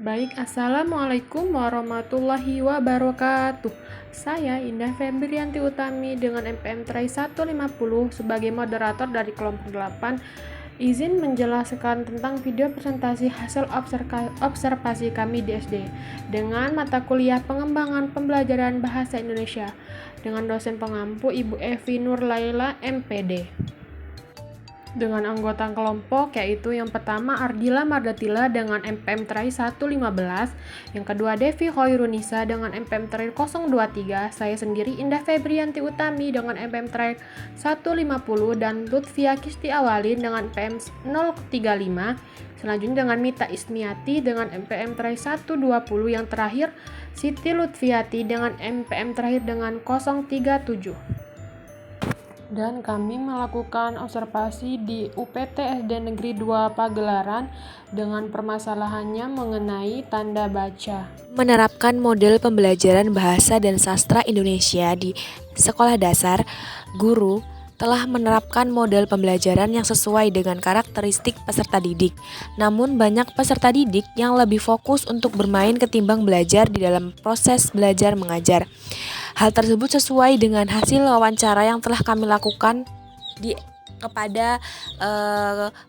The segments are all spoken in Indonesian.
Baik, Assalamualaikum warahmatullahi wabarakatuh. Saya Indah Febrianti Utami dengan MPM Try 150 sebagai moderator dari kelompok 8 izin menjelaskan tentang video presentasi hasil observasi kami di SD dengan mata kuliah pengembangan pembelajaran bahasa Indonesia dengan dosen pengampu Ibu Evi Nurlaila MPD. Dengan anggota kelompok yaitu yang pertama Ardila Mardatila dengan MPM Try 115, yang kedua Devi Khairunisa dengan MPM Try 023, saya sendiri Indah Febrianti Utami dengan MPM Try 150 dan Lutfia Kisti Awalin dengan MPM 035. Selanjutnya dengan Mita Ismiati dengan MPM Try 120, yang terakhir Siti Lutfiati dengan MPM terakhir dengan 037. Dan kami melakukan observasi di UPT SD Negeri 2 Pagelaran dengan permasalahannya mengenai tanda baca. Menerapkan model pembelajaran bahasa dan sastra Indonesia di sekolah dasar, guru telah menerapkan model pembelajaran yang sesuai dengan karakteristik peserta didik. Namun banyak peserta didik yang lebih fokus untuk bermain ketimbang belajar di dalam proses belajar mengajar. Hal tersebut sesuai dengan hasil wawancara yang telah kami lakukan kepada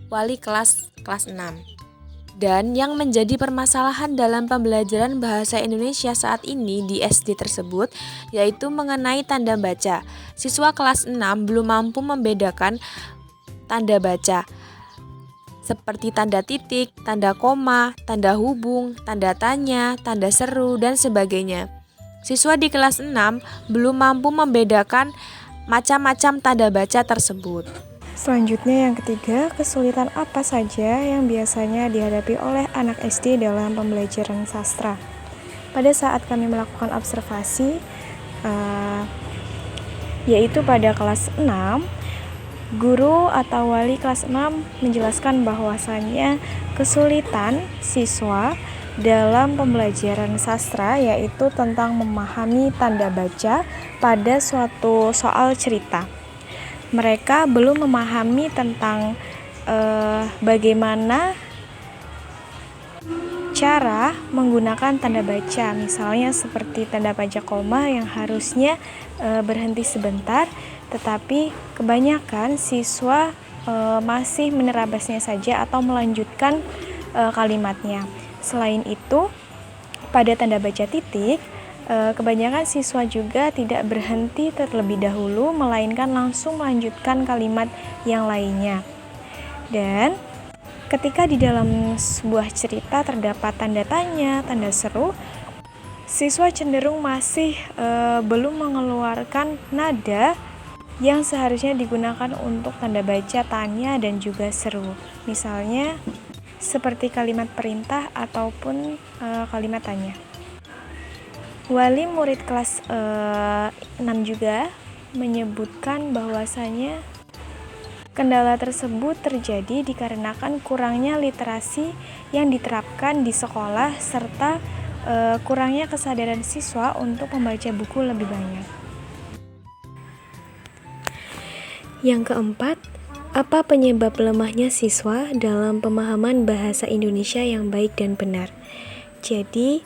wali kelas 6. Dan yang menjadi permasalahan dalam pembelajaran bahasa Indonesia saat ini di SD tersebut yaitu mengenai tanda baca. Siswa kelas 6 belum mampu membedakan tanda baca seperti tanda titik, tanda koma, tanda hubung, tanda tanya, tanda seru, dan sebagainya. Siswa di kelas 6 belum mampu membedakan macam-macam tanda baca tersebut. Selanjutnya yang ketiga, kesulitan apa saja yang biasanya dihadapi oleh anak SD dalam pembelajaran sastra? Pada saat kami melakukan observasi, yaitu pada kelas 6, guru atau wali kelas 6 menjelaskan bahwasannya kesulitan siswa dalam pembelajaran sastra yaitu tentang memahami tanda baca pada suatu soal cerita. Mereka belum memahami tentang bagaimana cara menggunakan tanda baca, misalnya seperti tanda baca koma yang harusnya berhenti sebentar, tetapi kebanyakan siswa masih menerabasnya saja atau melanjutkan kalimatnya. Selain itu, pada tanda baca titik, kebanyakan siswa juga tidak berhenti terlebih dahulu, melainkan langsung melanjutkan kalimat yang lainnya. Dan ketika di dalam sebuah cerita terdapat tanda tanya, tanda seru, siswa cenderung masih belum mengeluarkan nada yang seharusnya digunakan untuk tanda baca tanya dan juga seru. Misalnya seperti kalimat perintah ataupun kalimat tanya. Wali murid kelas 6 juga menyebutkan bahwasanya kendala tersebut terjadi dikarenakan kurangnya literasi yang diterapkan di sekolah serta kurangnya kesadaran siswa untuk membaca buku lebih banyak. Yang keempat, apa penyebab lemahnya siswa dalam pemahaman bahasa Indonesia yang baik dan benar? Jadi,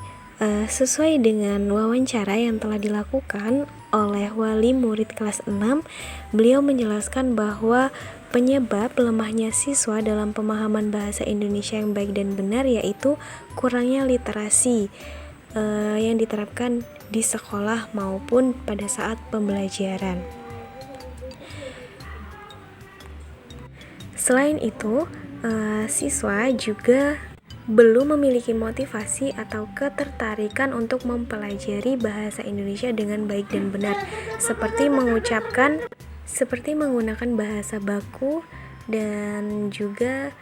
sesuai dengan wawancara yang telah dilakukan oleh wali murid kelas 6, beliau menjelaskan bahwa penyebab lemahnya siswa dalam pemahaman bahasa Indonesia yang baik dan benar yaitu kurangnya literasi yang diterapkan di sekolah maupun pada saat pembelajaran. Selain itu, siswa juga belum memiliki motivasi atau ketertarikan untuk mempelajari bahasa Indonesia dengan baik dan benar, seperti menggunakan bahasa baku dan juga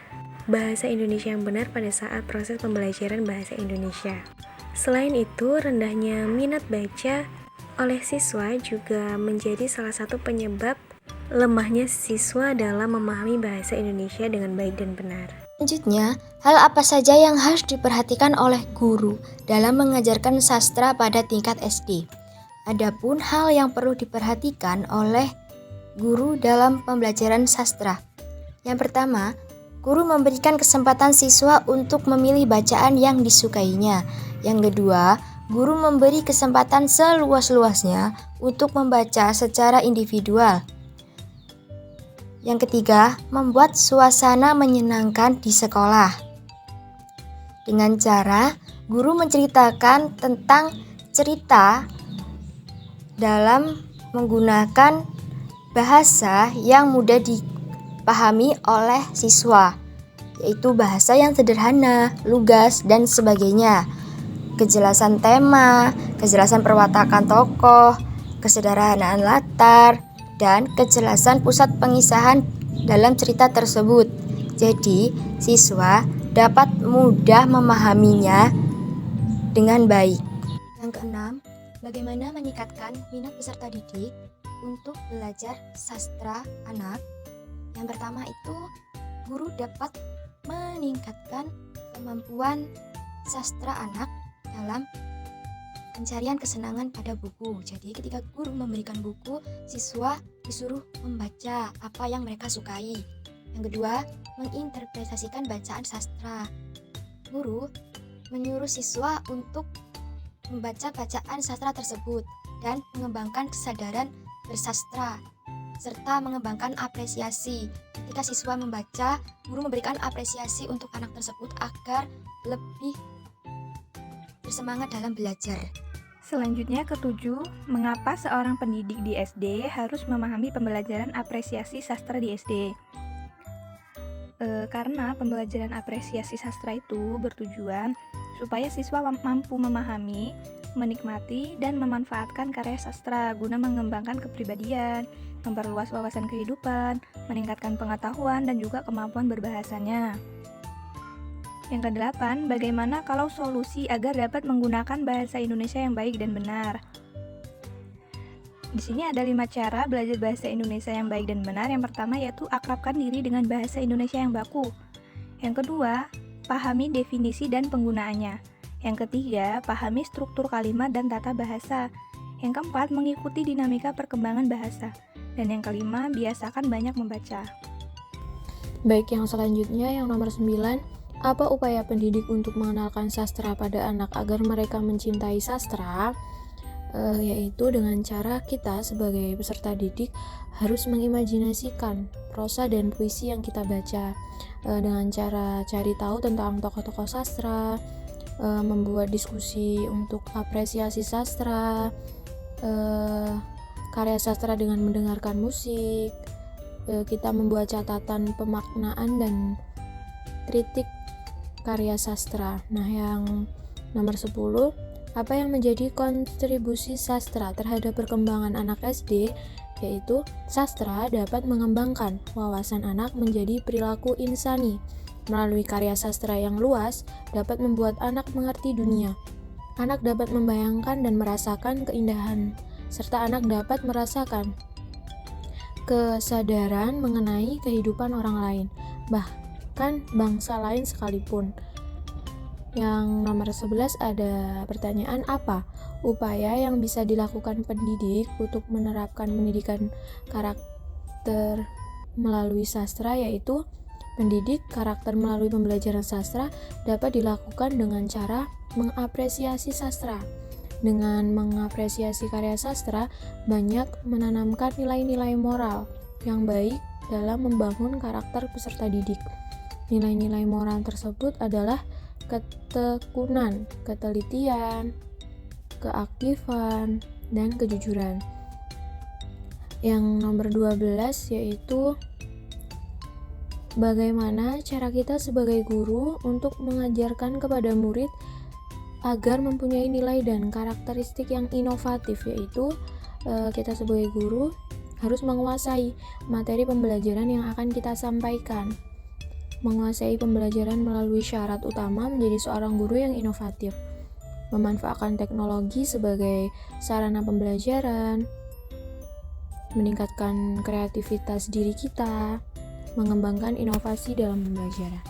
bahasa Indonesia yang benar pada saat proses pembelajaran bahasa Indonesia. Selain itu, rendahnya minat baca oleh siswa juga menjadi salah satu penyebab lemahnya siswa dalam memahami bahasa Indonesia dengan baik dan benar. Selanjutnya, hal apa saja yang harus diperhatikan oleh guru dalam mengajarkan sastra pada tingkat SD? Adapun hal yang perlu diperhatikan oleh guru dalam pembelajaran sastra. Yang pertama, Guru memberikan kesempatan siswa untuk memilih bacaan yang disukainya. Yang kedua, guru memberi kesempatan seluas-luasnya untuk membaca secara individual. Yang ketiga, membuat suasana menyenangkan di sekolah. Dengan cara guru menceritakan tentang cerita dalam menggunakan bahasa yang mudah dipahami oleh siswa, yaitu bahasa yang sederhana, lugas, dan sebagainya. Kejelasan tema, kejelasan perwatakan tokoh, kesederhanaan latar, dan kejelasan pusat pengisahan dalam cerita tersebut. Jadi, siswa dapat mudah memahaminya dengan baik. Yang keenam, bagaimana meningkatkan minat peserta didik untuk belajar sastra anak? Yang pertama itu, guru dapat meningkatkan kemampuan sastra anak dalam pencarian kesenangan pada buku. Jadi ketika guru memberikan buku, siswa disuruh membaca apa yang mereka sukai. Yang kedua, menginterpretasikan bacaan sastra. Guru menyuruh siswa untuk membaca bacaan sastra tersebut dan mengembangkan kesadaran bersastra serta mengembangkan apresiasi. Ketika siswa membaca, guru memberikan apresiasi untuk anak tersebut agar lebih bersemangat dalam belajar. Selanjutnya ketujuh, mengapa seorang pendidik di SD harus memahami pembelajaran apresiasi sastra di SD? Karena pembelajaran apresiasi sastra itu bertujuan supaya siswa mampu memahami, menikmati, dan memanfaatkan karya sastra guna mengembangkan kepribadian, memperluas wawasan kehidupan, meningkatkan pengetahuan, dan juga kemampuan berbahasanya. Yang kedelapan, bagaimana kalau solusi agar dapat menggunakan bahasa Indonesia yang baik dan benar? Di sini ada 5 cara belajar bahasa Indonesia yang baik dan benar. Yang pertama yaitu akrabkan diri dengan bahasa Indonesia yang baku. Yang kedua, pahami definisi dan penggunaannya. Yang ketiga, pahami struktur kalimat dan tata bahasa. Yang keempat, mengikuti dinamika perkembangan bahasa. Dan yang kelima, biasakan banyak membaca. Baik, yang selanjutnya yang nomor 9, apa upaya pendidik untuk mengenalkan sastra pada anak agar mereka mencintai sastra? Yaitu dengan cara kita sebagai peserta didik harus mengimajinasikan prosa dan puisi yang kita baca, dengan cara cari tahu tentang tokoh-tokoh sastra, membuat diskusi untuk apresiasi sastra, karya sastra dengan mendengarkan musik, kita membuat catatan pemaknaan dan kritik karya sastra. Nah, yang nomor 10, apa yang menjadi kontribusi sastra terhadap perkembangan anak SD? Yaitu sastra dapat mengembangkan wawasan anak menjadi perilaku insani. Melalui karya sastra yang luas dapat membuat anak mengerti dunia. Anak dapat membayangkan dan merasakan keindahan, serta anak dapat merasakan kesadaran mengenai kehidupan orang lain, bahkan bangsa lain sekalipun. Yang nomor 11 ada pertanyaan, apa upaya yang bisa dilakukan pendidik untuk menerapkan pendidikan karakter melalui sastra? Yaitu pendidik karakter melalui pembelajaran sastra dapat dilakukan dengan cara mengapresiasi sastra. Dengan mengapresiasi karya sastra, banyak menanamkan nilai-nilai moral yang baik dalam membangun karakter peserta didik. Nilai-nilai moral tersebut adalah ketekunan, ketelitian, keaktifan, dan kejujuran. Yang nomor 12 yaitu bagaimana cara kita sebagai guru untuk mengajarkan kepada murid agar mempunyai nilai dan karakteristik yang inovatif, yaitu kita sebagai guru harus menguasai materi pembelajaran yang akan kita sampaikan. Menguasai pembelajaran melalui syarat utama menjadi seorang guru yang inovatif, memanfaatkan teknologi sebagai sarana pembelajaran, meningkatkan kreativitas diri kita, mengembangkan inovasi dalam pembelajaran.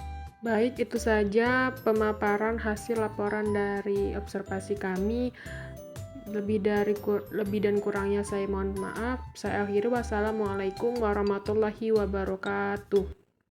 Baik, itu saja pemaparan hasil laporan dari observasi kami. Lebih dan kurangnya saya mohon maaf. Saya akhiri, wassalamualaikum warahmatullahi wabarakatuh.